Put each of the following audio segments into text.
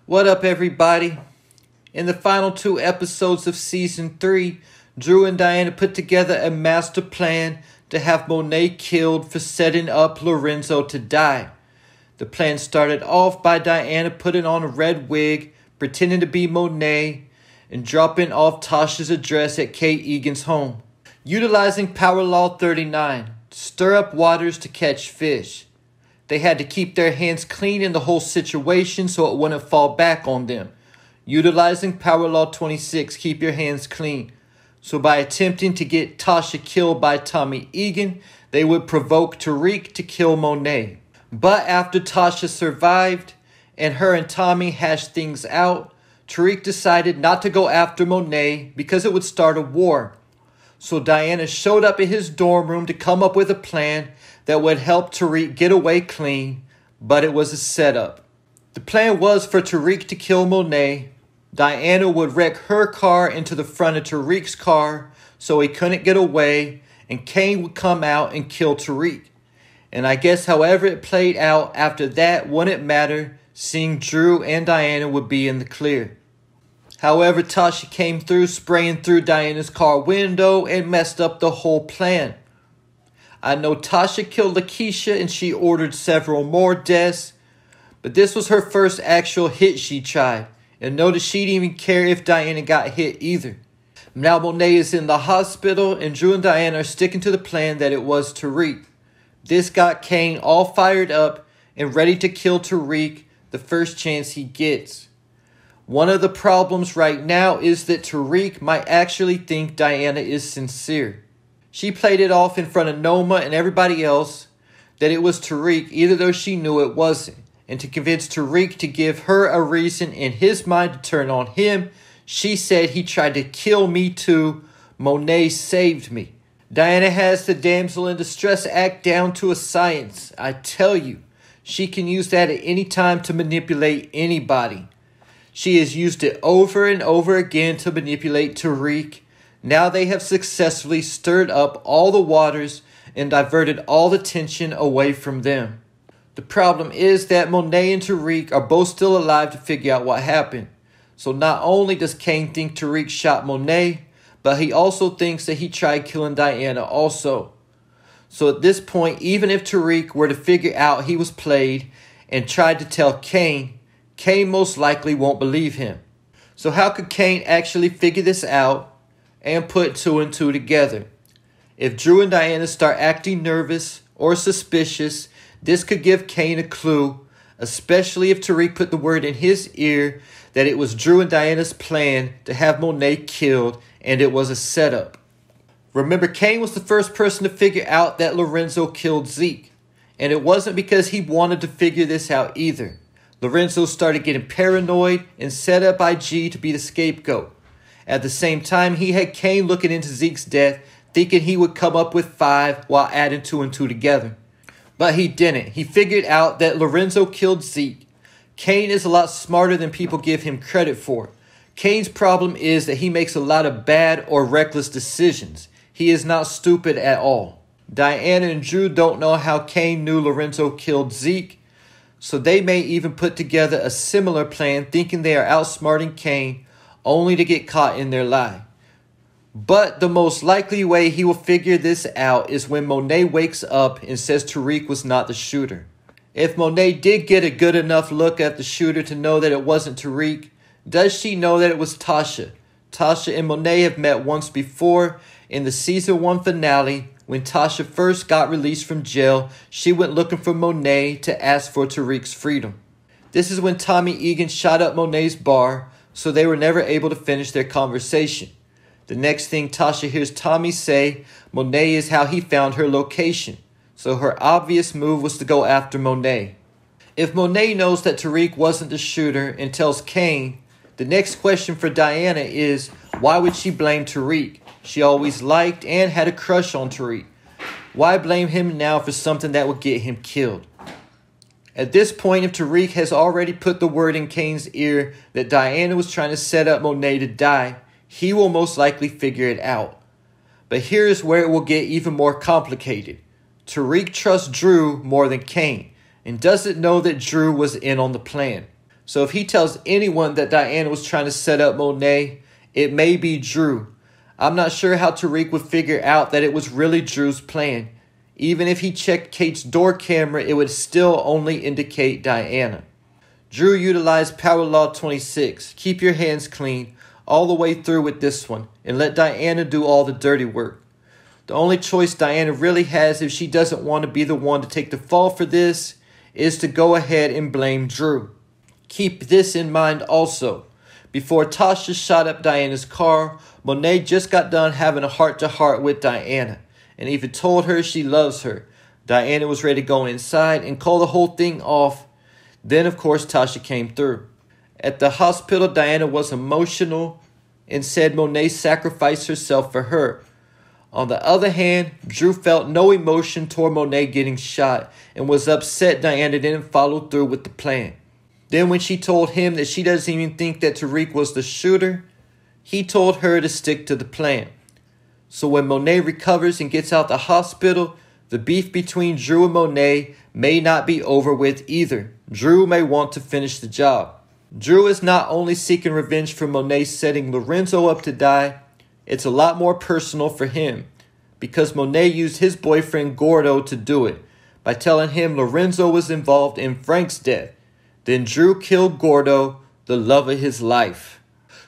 What up, everybody? In the final 2 episodes of Season 3, Drew and Diana put together a master plan to have Monet killed for setting up Lorenzo to die. The plan started off by Diana putting on a red wig, pretending to be Monet, and dropping off Tasha's address at Kay Egan's home. Utilizing Power Law 39, stir up waters to catch fish. They had to keep their hands clean in the whole situation so it wouldn't fall back on them. Utilizing Power Law 26, keep your hands clean. So by attempting to get Tasha killed by Tommy Egan, they would provoke Tariq to kill Monet. But after Tasha survived and her and Tommy hashed things out, Tariq decided not to go after Monet because it would start a war. So Diana showed up at his dorm room to come up with a plan that would help Tariq get away clean, but it was a setup. The plan was for Tariq to kill Monet. Diana would wreck her car into the front of Tariq's car so he couldn't get away, and Kane would come out and kill Tariq. And I guess however it played out after that wouldn't matter, seeing Drew and Diana would be in the clear. However, Tasha came through spraying through Diana's car window and messed up the whole plan. I know Tasha killed Lakeisha and she ordered several more deaths, but this was her first actual hit she tried. And notice she didn't even care if Diana got hit either. Now Monet is in the hospital and Drew and Diana are sticking to the plan that it was Tariq. This got Kane all fired up and ready to kill Tariq the first chance he gets. One of the problems right now is that Tariq might actually think Diana is sincere. She played it off in front of Noma and everybody else that it was Tariq, even though she knew it wasn't. And to convince Tariq to give her a reason in his mind to turn on him, she said he tried to kill me too. Monet saved me. Diana has the damsel in distress act down to a science. I tell you, she can use that at any time to manipulate anybody. She has used it over and over again to manipulate Tariq. Now they have successfully stirred up all the waters and diverted all the tension away from them. The problem is that Monet and Tariq are both still alive to figure out what happened. So not only does Kane think Tariq shot Monet, but he also thinks that he tried killing Diana also. So at this point, even if Tariq were to figure out he was played and tried to tell Kane, Kane most likely won't believe him. So how could Kane actually figure this out and put 2 and 2 together? If Drew and Diana start acting nervous or suspicious, this could give Kane a clue, especially if Tariq put the word in his ear that it was Drew and Diana's plan to have Monet killed and it was a setup. Remember, Kane was the first person to figure out that Lorenzo killed Zeke, and it wasn't because he wanted to figure this out either. Lorenzo started getting paranoid and set up IG to be the scapegoat. At the same time, he had Kane looking into Zeke's death, thinking he would come up with 5 while adding 2 and 2 together. But he didn't. He figured out that Lorenzo killed Zeke. Kane is a lot smarter than people give him credit for. Kane's problem is that he makes a lot of bad or reckless decisions. He is not stupid at all. Diana and Drew don't know how Kane knew Lorenzo killed Zeke, so they may even put together a similar plan thinking they are outsmarting Kane only to get caught in their lie. But the most likely way he will figure this out is when Monet wakes up and says Tariq was not the shooter. If Monet did get a good enough look at the shooter to know that it wasn't Tariq, does she know that it was Tasha? Tasha and Monet have met once before. In the season 1 finale, when Tasha first got released from jail, she went looking for Monet to ask for Tariq's freedom. This is when Tommy Egan shot up Monet's bar, so they were never able to finish their conversation. The next thing Tasha hears Tommy say, Monet is how he found her location. So her obvious move was to go after Monet. If Monet knows that Tariq wasn't the shooter and tells Kane, the next question for Diana is, why would she blame Tariq? She always liked and had a crush on Tariq. Why blame him now for something that would get him killed? At this point, if Tariq has already put the word in Kane's ear that Diana was trying to set up Monet to die, he will most likely figure it out. But here's where it will get even more complicated. Tariq trusts Drew more than Kane and doesn't know that Drew was in on the plan. So if he tells anyone that Diana was trying to set up Monet, it may be Drew. I'm not sure how Tariq would figure out that it was really Drew's plan. Even if he checked Kate's door camera, it would still only indicate Diana. Drew utilized Power Law 26, keep your hands clean, all the way through with this one, and let Diana do all the dirty work. The only choice Diana really has if she doesn't want to be the one to take the fall for this is to go ahead and blame Drew. Keep this in mind also. Before Tasha shot up Diana's car, Monet just got done having a heart-to-heart with Diana and even told her she loves her. Diana was ready to go inside and call the whole thing off. Then, of course, Tasha came through. At the hospital, Diana was emotional and said Monet sacrificed herself for her. On the other hand, Drew felt no emotion toward Monet getting shot and was upset Diana didn't follow through with the plan. Then when she told him that she doesn't even think that Tariq was the shooter, he told her to stick to the plan. So when Monet recovers and gets out the hospital, the beef between Drew and Monet may not be over with either. Drew may want to finish the job. Drew is not only seeking revenge for Monet setting Lorenzo up to die, it's a lot more personal for him, because Monet used his boyfriend Gordo to do it by telling him Lorenzo was involved in Frank's death. Then Drew killed Gordo, the love of his life.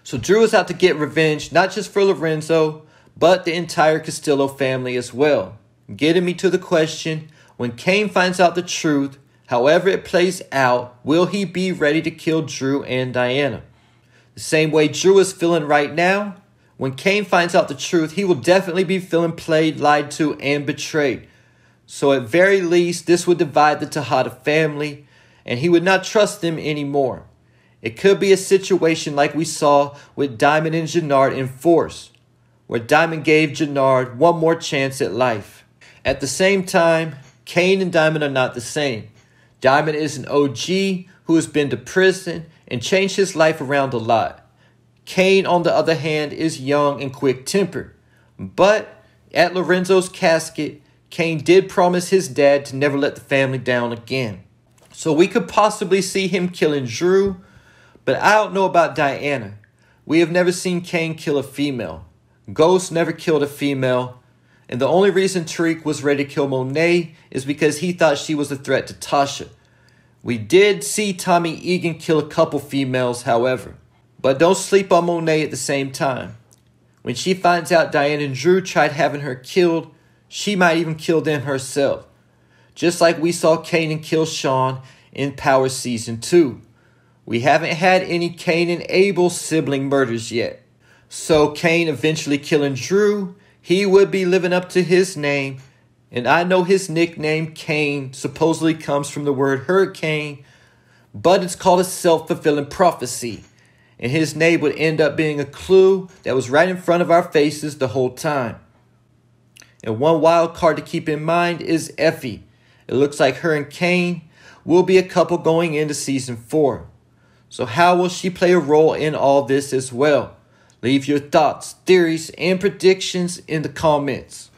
So Drew is out to get revenge, not just for Lorenzo, but the entire Castillo family as well. Getting me to the question, when Kane finds out the truth, however it plays out, will he be ready to kill Drew and Diana? The same way Drew is feeling right now, when Kane finds out the truth, he will definitely be feeling played, lied to, and betrayed. So at very least, this would divide the Tejada family, and he would not trust them anymore. It could be a situation like we saw with Diamond and Jannard in Force, where Diamond gave Jannard one more chance at life. At the same time, Kane and Diamond are not the same. Diamond is an OG who has been to prison and changed his life around a lot. Kane, on the other hand, is young and quick-tempered. But at Lorenzo's casket, Kane did promise his dad to never let the family down again. So we could possibly see him killing Drew, but I don't know about Diana. We have never seen Kane kill a female. Ghost never killed a female. And the only reason Tariq was ready to kill Monet is because he thought she was a threat to Tasha. We did see Tommy Egan kill a couple females, however. But don't sleep on Monet at the same time. When she finds out Diana and Drew tried having her killed, she might even kill them herself. Just like we saw Kanan kill Sean in Power Season 2. We haven't had any Cain and Abel sibling murders yet. So Cain eventually killing Drew, he would be living up to his name. And I know his nickname, Cain, supposedly comes from the word hurricane, but it's called a self-fulfilling prophecy. And his name would end up being a clue that was right in front of our faces the whole time. And one wild card to keep in mind is Effie. It looks like her and Cain will be a couple going into Season 4. So how will she play a role in all this as well? Leave your thoughts, theories, and predictions in the comments.